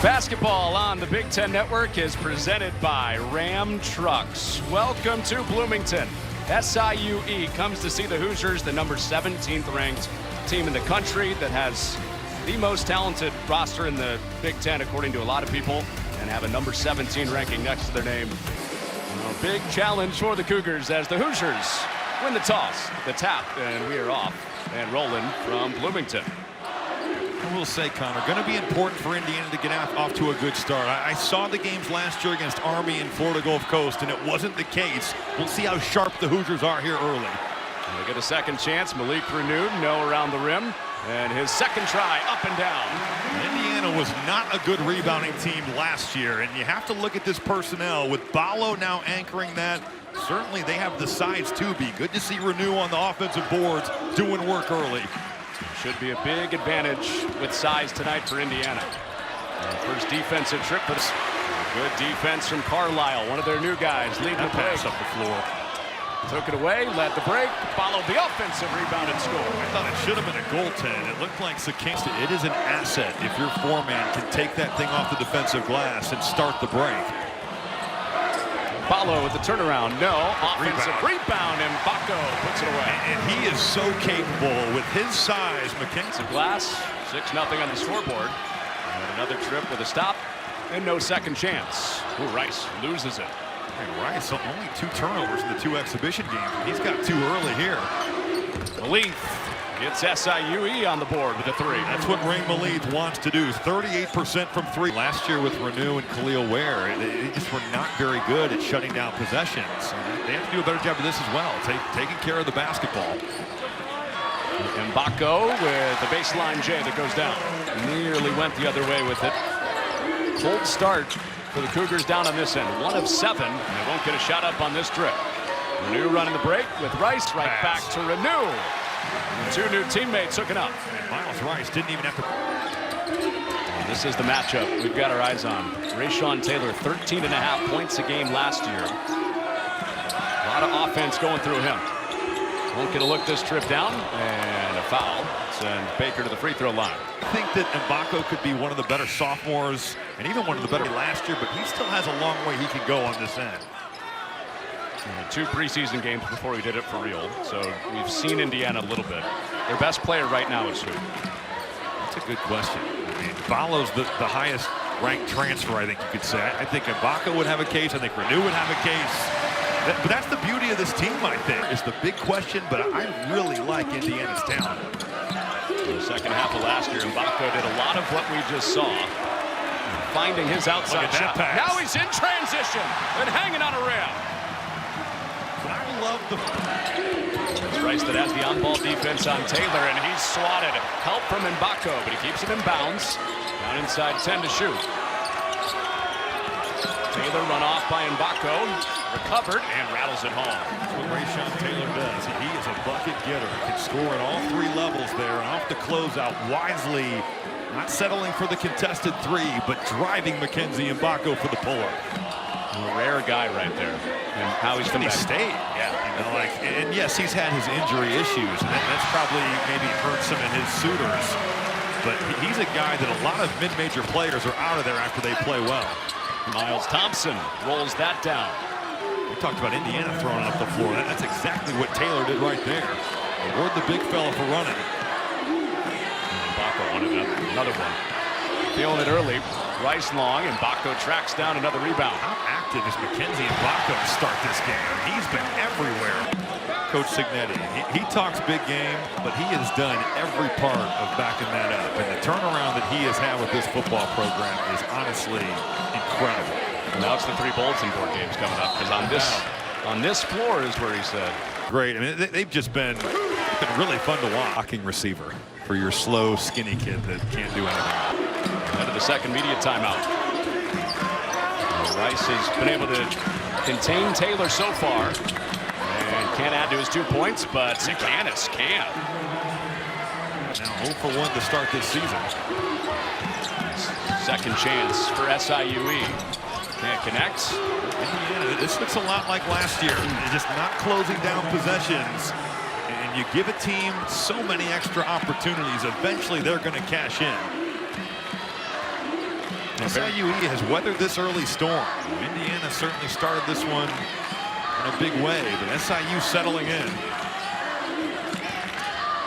Basketball on the Big Ten Network is presented by Ram Trucks. Welcome to Bloomington. SIU comes to see the Hoosiers, the number 17th ranked team in the country that has the most talented roster in the Big Ten, according to a lot of people, and have a number 17 ranking next to their name. A big challenge for the Cougars as the Hoosiers win the toss, the tap, and we are off and rolling from Bloomington. I will say, Connor, going to be important for Indiana to get off to a good start. I saw the games last year against Army and Florida Gulf Coast, and it wasn't the case. We'll see how sharp the Hoosiers are here early. They get a second chance. Malik renewed, no around the rim, and his second try up and down. Indiana was not a good rebounding team last year, and you have to look at this personnel with Ballo now anchoring that. Certainly they have the size to be. Good to see Renew on the offensive boards doing work early. Should be a big advantage with size tonight for Indiana. First defensive trip, but good defense from Carlisle, one of their new guys, leading the break up the floor. Took it away, led the break, followed the offensive rebound and score. I thought it should have been a goaltend. It looked like Kingston. It is an asset if your foreman can take that thing off the defensive glass and start the break. Ballo with the turnaround, no. Offensive rebound, and Baco puts it away. And he is so capable with his size. McKinsey glass, 6-0 on the scoreboard. And another trip with a stop, and no second chance. Ooh, Rice loses it. And Rice, only 2 turnovers in the 2 exhibition games. He's got 2 early here. Malik gets SIU on the board with a 3. That's what Ray Malik wants to do. 38% from 3. Last year with Renew and Khalil Ware, they just were not very good at shutting down possessions. They have to do a better job of this as well, taking care of the basketball. And Baco with the baseline J that goes down. Nearly went the other way with it. Cold start for the Cougars down on this end. 1 of 7, and they won't get a shot up on this trip. Renew running the break with Rice right back to Renew. And 2 new teammates hooking up. And Miles Rice didn't even have to. And this is the matchup we've got our eyes on. Rayshon Taylor, 13.5 points a game last year. A lot of offense going through him. Won't get a look this trip down, and a foul. Sends Baker to the free throw line. I think that Mbako could be one of the better sophomores, and even one of the better last year, but he still has a long way he can go on this end. 2 preseason games before we did it for real, so we've seen Indiana a little bit. Their best player right now is who? That's a good question. I mean, Ballo's the highest ranked transfer, I think you could say. I think Mbako would have a case. I think Renew would have a case. But that's the beauty of this team, I think. It's the big question, but I really like Indiana's talent. In the second half of last year, Mbako did a lot of what we just saw, finding his outside shot. Pass. Now he's in transition and hanging on a rim. But I love the... It's Rice that has the on-ball defense on Taylor, and he's swatted. Help from Mbako, but he keeps him in bounds. Down inside 10 to shoot. Taylor run off by Mbako, recovered, and rattles it home. That's what Rayshon Taylor does. He is a bucket getter. He can score at all 3 levels there, and off the closeout wisely, not settling for the contested 3, but driving Mackenzie Mbako for the pull-up. A rare guy right there, and how he's going to stay. Yeah, and yes, he's had his injury issues, and that's probably maybe hurt some of his suitors. But he's a guy that a lot of mid-major players are out of there after they play well. Miles Thompson rolls that down. We talked about Indiana throwing up the floor. That's exactly what Taylor did right there. Award the big fella for running. Baco wanted another one. Feeling it early. Rice long, and Baco tracks down another rebound. How active is Mackenzie and Baco to start this game? He's been everywhere. Coach Signetti, he talks big game, but he has done every part of backing that up. And the turnaround that he has had with this football program is honestly incredible. Now it's the 3 bulletin board games coming up, because on this floor is where he said. Great. I mean, they've just been really fun to watch. Blocking receiver for your slow, skinny kid that can't do anything. Out of the second media timeout. Rice has been able to contain Taylor so far, and can't add to his 2 points, but Sikanis can. Now 0 for 1 to start this season. Second chance for SIU. Can't connect. Indiana, this looks a lot like last year. They're just not closing down possessions. And you give a team so many extra opportunities, eventually they're going to cash in. SIU has weathered this early storm. Indiana certainly started this one in a big way, but SIU settling in.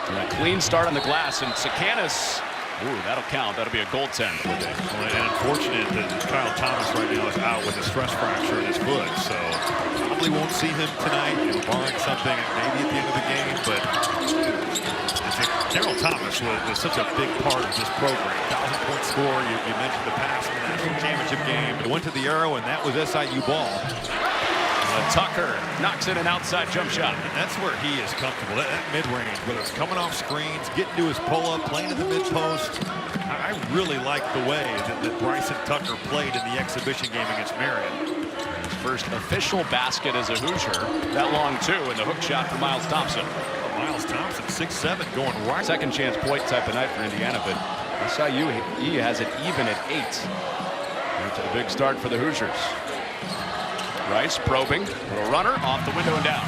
And a clean start on the glass, and Sakanis, ooh, that'll count. That'll be a goaltend. And unfortunate that Kyle Thomas right now is out with a stress fracture in his foot, so probably won't see him tonight, barring something maybe at the end of the game. But Carroll Thomas was such a big part of this program. 1,000-point score. You mentioned the pass in the national championship game. It went to the arrow, and that was SIU ball. Tucker knocks in an outside jump shot. And that's where he is comfortable. That mid-range, whether it's coming off screens, getting to his pull-up, playing in the mid-post. I really like the way that Bryson Tucker played in the exhibition game against Marion. His first official basket as a Hoosier. That long, too, and the hook shot for Miles Thompson. Miles Thompson, 6'7", going right. Second chance point type of night for Indiana, but SIU, he has it even at 8. That's a big start for the Hoosiers. Rice probing, little runner off the window and down.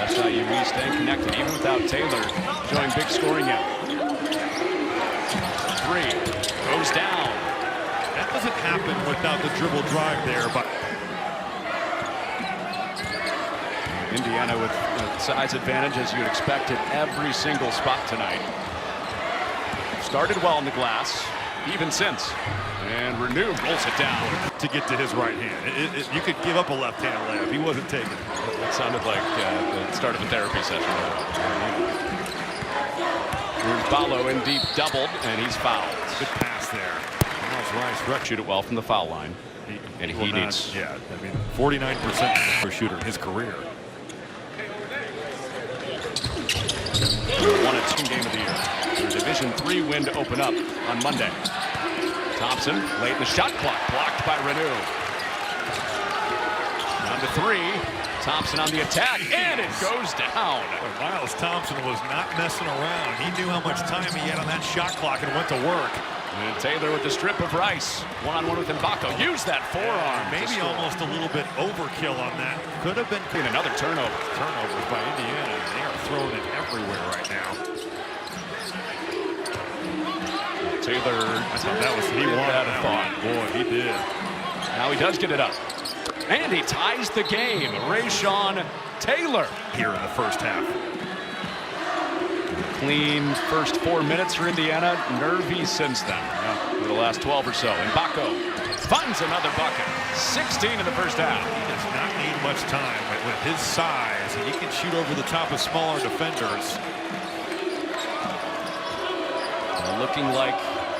SIU staying connected even without Taylor, showing big scoring out. 3 goes down. That doesn't happen without the dribble drive there, but Indiana with size advantage as you'd expect at every single spot tonight. Started well in the glass, even since. And Renew rolls it down. To get to his right hand. You could give up a left-hand layup. He wasn't taking it. That sounded like the start of a therapy session. Here's Ballo in deep, doubled, and he's fouled. Good pass there. Miles Rice shoot it well from the foul line. He needs. Yeah, I mean, 49% shooter in his career. 1-2 game of the year. Their Division III win to open up on Monday. Thompson late in the shot clock, blocked by Renew. Down to 3. Thompson on the attack, and it goes down. Miles Thompson was not messing around. He knew how much time he had on that shot clock and went to work. And Taylor with the strip of Rice. One-on-one with Mbako. Use that forearm. Maybe almost a little bit overkill on that. Could have been another turnover. Turnovers by Indiana. They are throwing it everywhere right now. Taylor, I thought that was he wanted that one. Boy, he did. Now he does get it up. And he ties the game. Rayshawn Taylor here in the first half. Clean first 4 minutes for Indiana. Nervy since then. For the last 12 or so. Mbako finds another bucket. 16 in the first half. He does not need much time with his size. And he can shoot over the top of smaller defenders. Looking like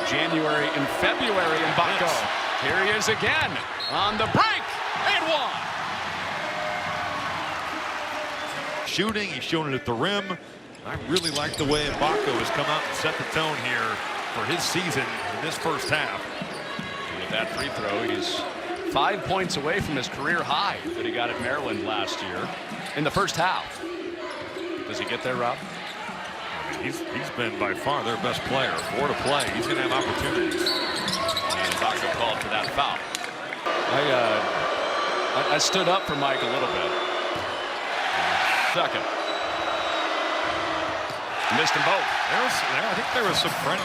January and February Mbako. Yes. Here he is again on the break. And one. Shooting, he's shown it at the rim. I really like the way Mbako has come out and set the tone here for his season in this first half. And with that free throw, he's 5 points away from his career high that he got at Maryland last year in the first half. Does he get there, Rob? I mean, he's been by far their best player. 4 to play. He's going to have opportunities. And Mbako called for that foul. I stood up for Mike a little bit. Second. Missed them both. I think there was some front.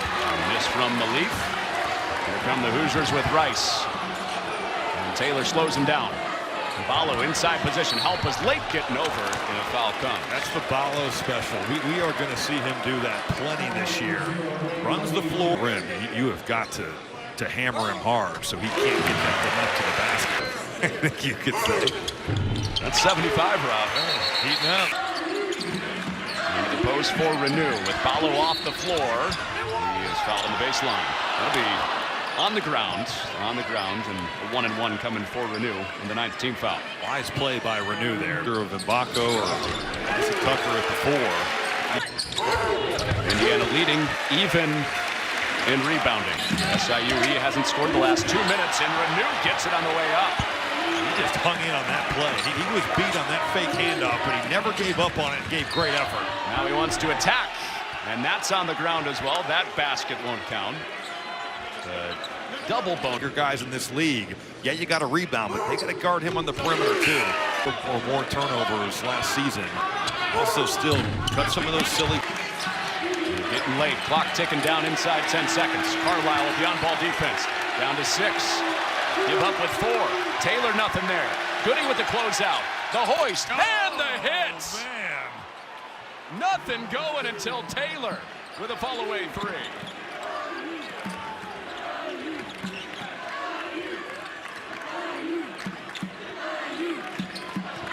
Miss from Malif. Here come the Hoosiers with Rice. And Taylor slows him down. Ballo inside position. Help was late getting over, and a foul comes. That's the Ballo special. We are going to see him do that plenty this year. Runs the floor. Rim. You have got to hammer him hard so he can't get that enough to the basket. I think you could say. That's 75, Rob. Heating up. Into the post for Renew with Ballo off the floor. He is fouled on the baseline. That'll be on the ground, and a 1-and-1 coming for Renew in the 9th team foul. Wise play by Renew there. Of Mbako or Tucker at the 4. Indiana leading even in rebounding. SIU hasn't scored the last 2 minutes, and Renew gets it on the way up. He just hung in on that play. He was beat on that fake handoff, but he never gave up on it and gave great effort. Now he wants to attack, and that's on the ground as well. That basket won't count. Double bunker guys in this league. Yeah, you got to rebound, but they got to guard him on the perimeter too. Or more turnovers last season. Also still cut some of those silly. Getting late, clock ticking down inside 10 seconds. Carlisle with the on-ball defense. Down to 6. Give up with 4. Taylor nothing there. Goody with the closeout. The hoist and the hits. Man. Nothing going until Taylor with a fall-away 3.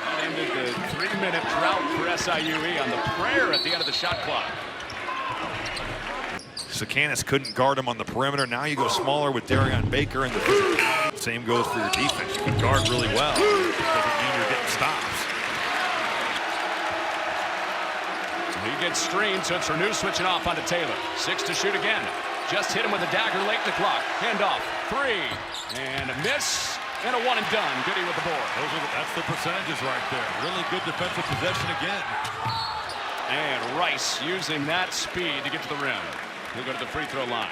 That ended the 3-minute drought for SIUE on the prayer at the end of the shot clock. Sakanis couldn't guard him on the perimeter. Now you go smaller with Darion Baker and the physicality. Same goes for your defense. You can guard really well. It doesn't mean you're getting stops. He gets screened, so it's Renew switching off onto Taylor. 6 to shoot again. Just hit him with a dagger late in the clock. Handoff. 3. And a miss. And a one and done. Goody with the board. That's the percentages right there. Really good defensive possession again. And Rice using that speed to get to the rim. He'll go to the free throw line.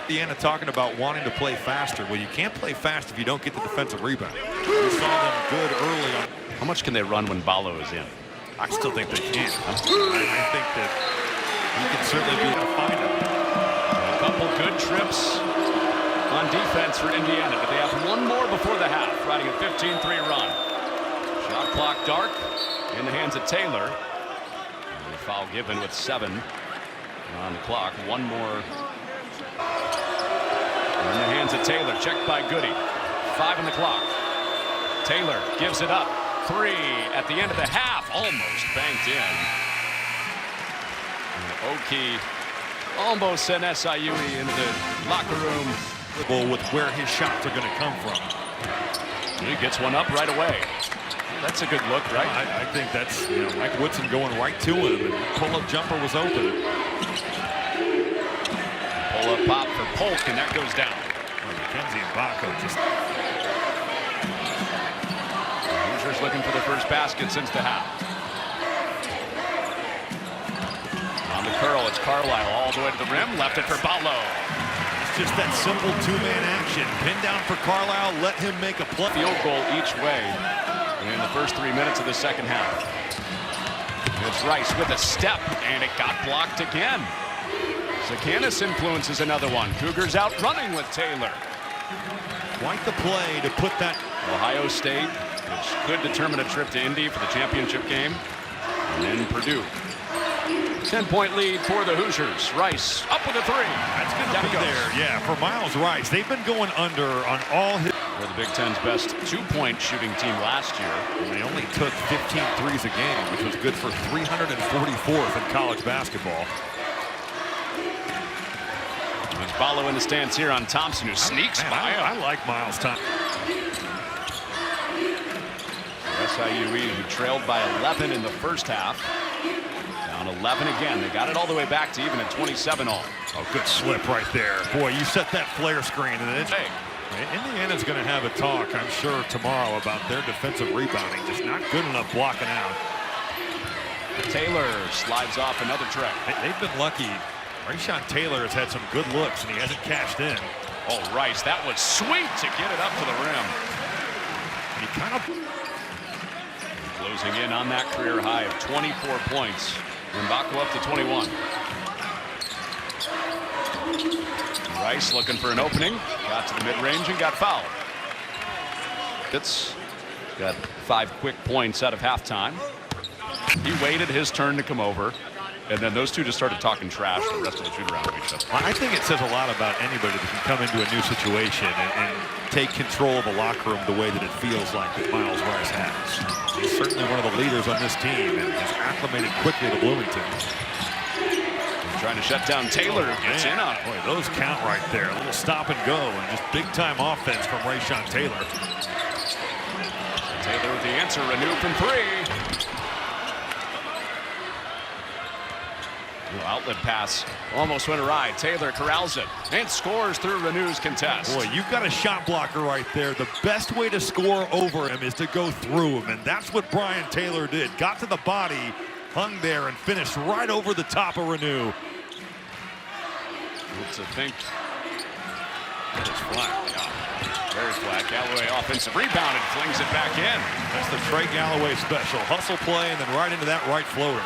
Indiana talking about wanting to play faster. Well, you can't play fast if you don't get the defensive rebound. We saw them good early on. How much can they run when Ballo is in? I still think they can. I think that you can certainly be able to find him. A couple good trips on defense for Indiana, but they have one more before the half, riding a 15-3 run. Shot clock dark in the hands of Taylor. And the foul given with 7 on the clock. One more in the hands of Taylor. Checked by Goody. 5 on the clock. Taylor gives it up. 3 at the end of the half. Almost banked in. And Oki almost sent SIUE into the locker room. With where his shots are going to come from. He gets one up right away. That's a good look, right? I think that's, Mike Woodson going right to him, and pull-up jumper was open. Pull-up pop for Polk, and that goes down. McKenzie and Baco just... Hoosiers looking for the first basket since the half. On the curl, it's Carlisle all the way to the rim. Left it for Ballo. It's just that simple two-man action. Pin down for Carlisle, let him make a play. Field goal each way in the first 3 minutes of the second half. It's Rice with a step, and it got blocked again. Sakanis influences another one. Cougars out running with Taylor. Quite the play to put that. Ohio State, which could determine a trip to Indy for the championship game. And then Purdue. 10-point lead for the Hoosiers. Rice up with a 3. That's going to be there, yeah, for Miles Rice. They've been going under on all his... They're the Big Ten's best 2-point shooting team last year. And they only took 15 threes a game, which was good for 344th in college basketball. There's Ballo in the stands here on Thompson, who sneaks by him. I like Miles Thompson. SIUE, who trailed by 11 in the first half. Down 11 again. They got it all the way back to even at 27 all. Oh, good slip right there. Boy, you set that flare screen, and it's... Hey. Indiana's going to have a talk, I'm sure, tomorrow about their defensive rebounding. Just not good enough blocking out. Taylor slides off another tray. They've been lucky. Rayshawn Taylor has had some good looks, and he hasn't cashed in. Oh, Rice, that was sweet to get it up to the rim. And he kind of... Closing in on that career high of 24 points. Mbako up to 21. Rice looking for an opening. Got to the mid-range and got fouled. It's got 5 quick points out of halftime. He waited his turn to come over. And then those two just started talking trash the rest of the shoot-around of each other. I think it says a lot about anybody that can come into a new situation and take control of a locker room the way that it feels like that Miles Rice has. He's certainly one of the leaders on this team and is acclimated quickly to Bloomington. Trying to shut down Taylor. Gets in on it. Boy, those count right there. A little stop and go and just big-time offense from Rayshawn Taylor. Taylor with the answer. Renew from 3. Outlet pass almost went awry. Taylor corrals it and scores through Renew's contest. Boy, you've got a shot blocker right there. The best way to score over him is to go through him, and that's what Brian Taylor did. Got to the body, hung there, and finished right over the top of Renew. To think it's flat. Yeah. Very flat. Galloway offensive rebound and flings it back in. That's the Trey Galloway special. Hustle play and then right into that right floater.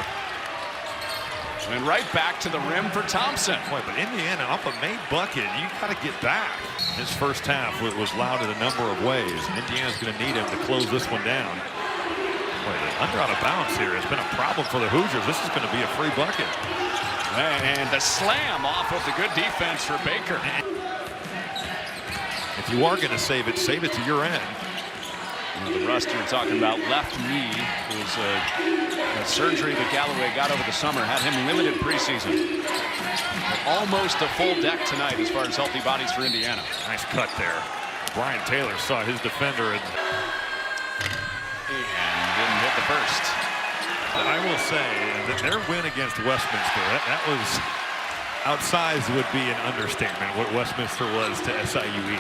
And right back to the rim for Thompson. Boy, but Indiana off a made bucket, you got to get back. His first half was loud in a number of ways. Indiana's going to need him to close this one down. Boy, the under out of bounds here has been a problem for the Hoosiers. This is going to be a free bucket. And the slam off with the good defense for Baker. If you are going to save it to your end. The rust you're talking about, left knee, was a surgery that Galloway got over the summer, had him limited preseason. But almost a full deck tonight as far as healthy bodies for Indiana. Nice cut there. Brian Taylor saw his defender and didn't hit the first. I will say that their win against Westminster, that was outsized would be an understatement, what Westminster was to SIU.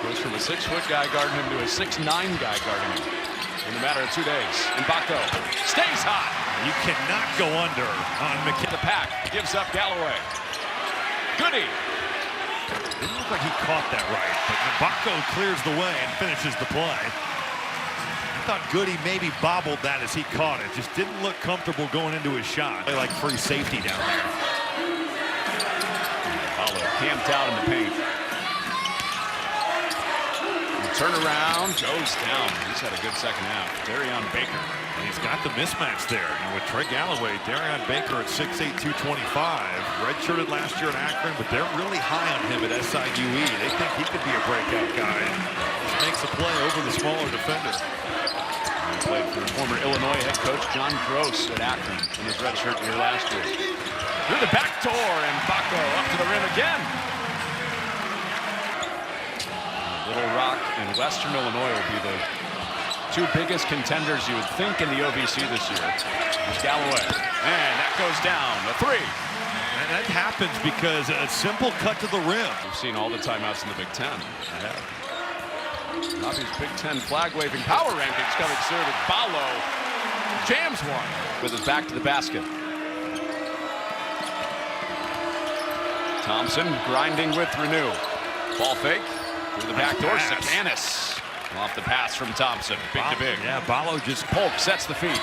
Goes from a 6-foot guy guarding him to a 6'9" guy guarding him in a matter of 2 days. Mbako stays hot. You cannot go under on The pack gives up Galloway. Goody. Didn't look like he caught that right, but Mbako clears the way and finishes the play. I thought Goody maybe bobbled that as he caught it. Just didn't look comfortable going into his shot. Like free safety down there. Paulo camped out in the paint. Turnaround goes down. He's had a good second half. Darion Baker. And he's got the mismatch there. And with Trey Galloway, Darion Baker at 6'8", 225. Redshirted last year at Akron, but they're really high on him at SIU. They think he could be a breakout guy. Just makes a play over the smaller defender. He played for former Illinois head coach John Gross at Akron in his redshirt year last year. Through the back door, and Mbako up to the rim again. Little Rock and Western Illinois will be the two biggest contenders you would think in the OVC this year. There's Galloway, and that goes down, a three. And that happens because a simple cut to the rim. We've seen all the timeouts in the Big Ten. Bobby's Big Ten flag-waving power rankings coming soon as Paulo jams one with his back to the basket. Thompson grinding with Renew. Ball fake. Through the back door, Sakanis off the pass from Thompson. Big to big. Yeah, Ballo just Polk sets the feet.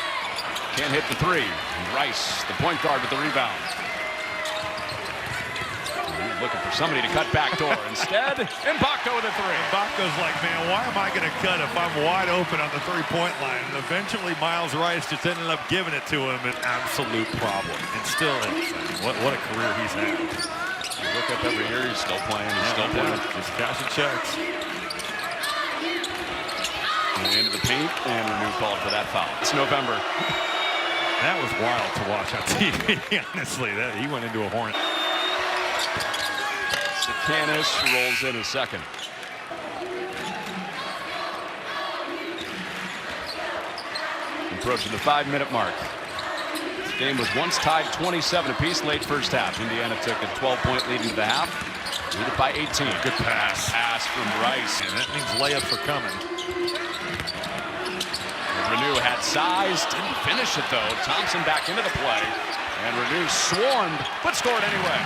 Can't hit the three. And Rice, the point guard, with the rebound. He's looking for somebody to cut back door. Instead, Mbako with a three. Mbako's like, man, why am I going to cut if I'm wide open on the three-point line? And eventually, Miles Rice just ended up giving it to him. An absolute problem. And still is. What a career he's had. You look up every year, he's still playing, Just cashing checks. And into the paint, and Renew called for that foul. It's November. That was wild to watch on TV, honestly. He went into a hornet. Sakanis rolls in a second. Approaching the 5-minute mark. Game was once tied 27 apiece late first half. Indiana took a 12-point lead into the half. Leaded by 18. Good pass. Pass from Rice. And that means layups are coming. Renew had size, didn't finish it though. Thompson back into the play. And Renew swarmed, but scored anyway.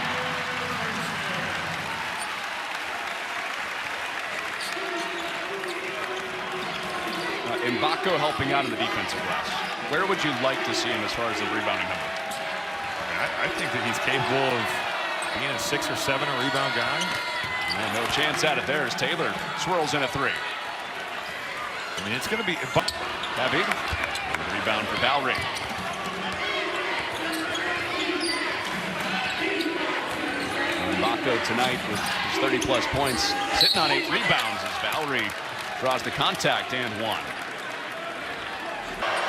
Mbako helping out in the defensive glass. Where would you like to see him as far as the rebounding number? I think that he's capable of being a 6 or 7 rebound guy. And no chance at it there as Taylor swirls in a three. I mean, it's going to be heavy. Rebound for Valerie. Mbako tonight with his 30-plus points, sitting on 8 rebounds as Valerie draws the contact and one.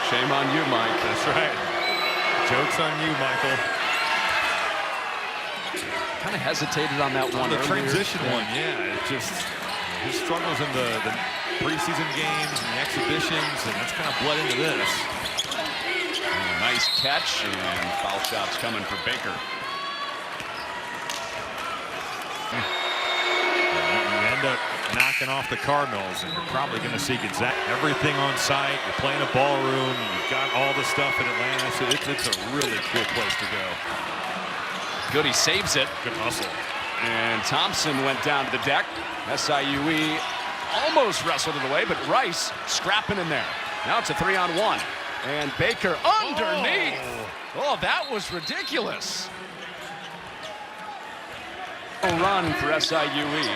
Shame on you, Mike. That's right. Joke's on you, Michael. Kind of hesitated on that one. The transition one, yeah. It just his struggles in the preseason games and the exhibitions, and that's kind of bled into this. Nice catch, and foul shots coming for Baker. You end up knocking off the Cardinals, and you're probably going to see Gonzaga. Everything on site. You're playing a ballroom. You've got all the stuff in Atlanta, so it's a really cool place to go. Goody saves it. Good hustle. And Thompson went down to the deck. SIUE almost wrestled it away, but Rice scrapping in there. Now it's a 3-on-1. And Baker underneath. Oh, that was ridiculous. A run for SIUE.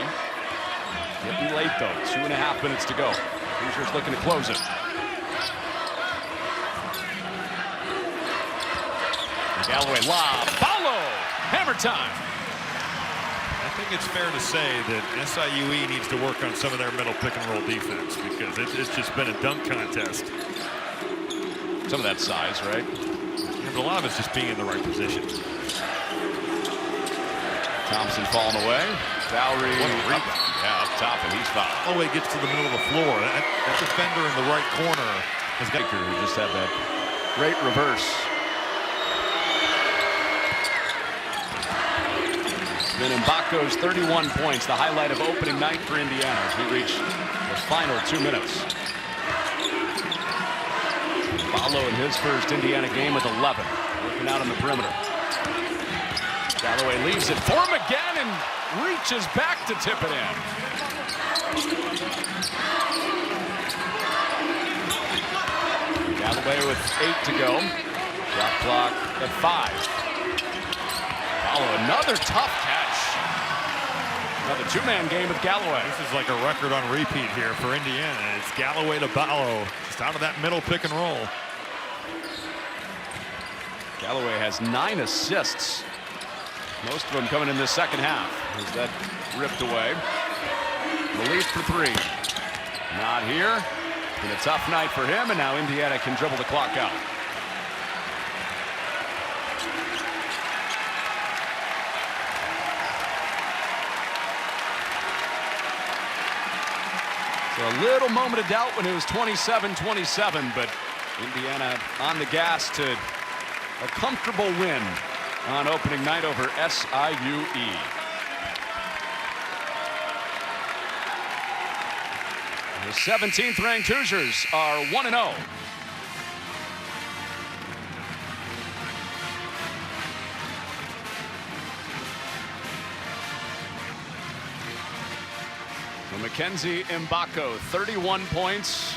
Getting late, though. 2.5 minutes to go. Hoosiers looking to close it. Galloway lob. Follow. Hammer time. I think it's fair to say that SIUE needs to work on some of their middle pick and roll defense because it's just been a dunk contest. Some of that size, right? Yeah, but a lot of it's just being in the right position. Thompson falling away. Valerie up, yeah, up top, and he's fouled. Oh, he gets to the middle of the floor. That defender in the right corner has got Baker, who just had that great reverse. Then Mbako's 31 points, the highlight of opening night for Indiana as we reach the final 2 minutes. Follow in his first Indiana game with 11, working out on the perimeter. Galloway leaves it for him again and reaches back to tip it in. Galloway with 8 to go. Shot clock at 5. Follow another tough catch. Another two-man game with Galloway. This is like a record on repeat here for Indiana. It's Galloway to Ballo, just out of that middle pick and roll. Galloway has 9 assists. Most of them coming in this second half. As that ripped away. Release for 3. Not here. It's been a tough night for him, and now Indiana can dribble the clock out. So a little moment of doubt when it was 27-27, but Indiana on the gas to a comfortable win on opening night over SIUE. The 17th ranked Hoosiers are 1-0. So Mackenzie Mbako, 31 points,